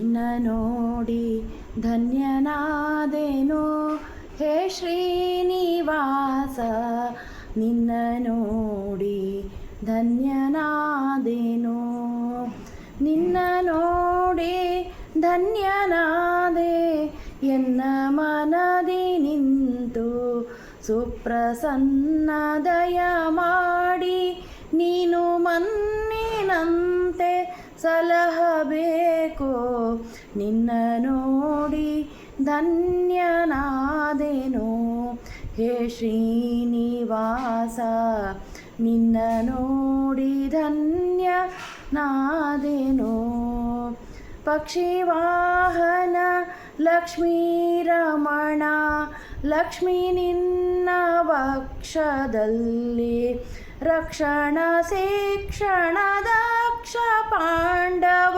ನಿನ್ನ ನೋಡಿ ಧನ್ಯನಾದೆನೋ ಹೇ ಶ್ರೀನಿವಾಸ, ನಿನ್ನ ನೋಡಿ ಧನ್ಯನಾದೆನೋ. ನಿನ್ನ ನೋಡಿ ಧನ್ಯನಾದೆ ಎನ್ನ ಮನದಿ ನಿಂತು ಸುಪ್ರಸನ್ನ ದಯ ಮಾಡಿ ನೀನು ಮನ್ನಿನಂತೆ ಸಲಹಬೇಕು. ನಿನ್ನ ನೋಡಿ ಧನ್ಯನಾದೆನೋ ಹೇ ಶ್ರೀನಿವಾಸ, ನಿನ್ನ ನೋಡಿ ಧನ್ಯನಾದೆನೋ. ಪಕ್ಷಿವಾಹನ ಲಕ್ಷ್ಮೀರಮಣ, ಲಕ್ಷ್ಮೀ ನಿನ್ನ ವಕ್ಷದಲ್ಲಿ ರಕ್ಷಣ ಶಿಕ್ಷಣ ದಕ್ಷ ಪಾಂಡವ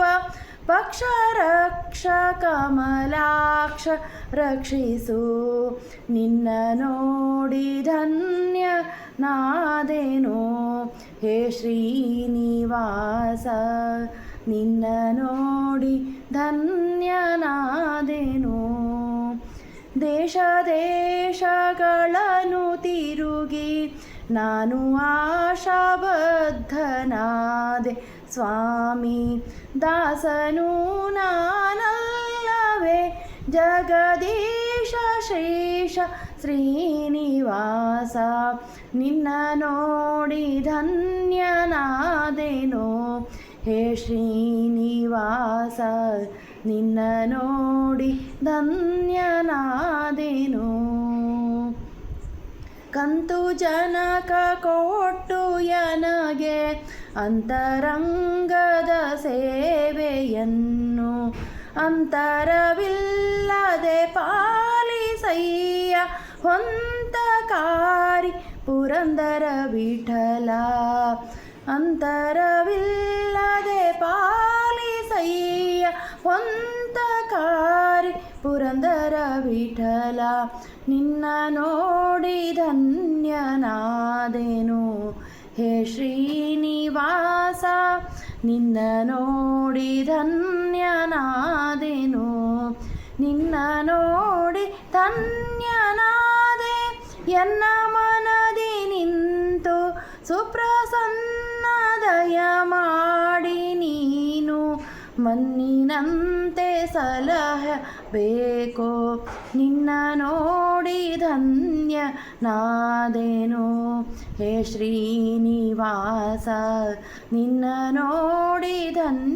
ಪಕ್ಷ ರಕ್ಷ ಕಮಲಾಕ್ಷ ರಕ್ಷಿಸು. ನಿನ್ನ ನೋಡಿ ಧನ್ಯನಾದೆನೋ ಹೇ ಶ್ರೀನಿವಾಸ, ನಿನ್ನ ನೋಡಿ ಧನ್ಯನಾದೆನೋ. ದೇಶ ದೇಶಗಳನ್ನು ತಿರುಗಿ ನಾನು ಆಶಾಬದ್ಧನಾದೆ ಸ್ವಾಮಿ, ದಾಸನು ನಾನಲ್ಲವೇ ಜಗದೀಶ ಶ್ರೀಶ ಶ್ರೀನಿವಾಸ. ನಿನ್ನ ನೋಡಿ ಧನ್ಯನಾದೆನೋ ಹೇ ಶ್ರೀನಿವಾಸ, ನಿನ್ನ ನೋಡಿ ಧನ್ಯನಾದೆನೋ. ಕಂತು ಜನಕ ಕೊಟ್ಟು ನನಗೆ ಅಂತರಂಗದ ಸೇವೆಯನ್ನು ಅಂತರವಿಲ್ಲದೆ ಪಾಲಿಸಯ್ಯ ಹೊಂತಕಾರಿ ಪುರಂದರ ವಿಠಲ. ಅಂತರವಿಲ್ಲದೆ ಪಾಲಿಸಯ್ಯ ಹೊಂತಕಾರಿ ಪುರಂದರ ವಿಠಲ. ನಿನ್ನ ನೋಡಿ ಧನ್ಯನಾದೆನೋ ಹೇ ಶ್ರೀನಿವಾಸ, ನಿನ್ನ ನೋಡಿ ಧನ್ಯನಾದೆನೋ. ನಿನ್ನ ನೋಡಿ ಧನ್ಯನಾದೆ ಎನ್ನ ಮನದಿ ನಿಂತು ಸುಪ್ರಸನ್ನ ದಯ ಮಾಡಿ ನೀನು ಮನ್ನಿನಂತೆ ಸಲಹಬೇಕು. ನಿನ್ನ ನೋಡಿ ಧನ್ಯನಾದೆನೋ ಹೇ ಶ್ರೀನಿವಾಸ, ನಿನ್ನ ನೋಡಿ ಧನ್ಯನಾದೆನೋ.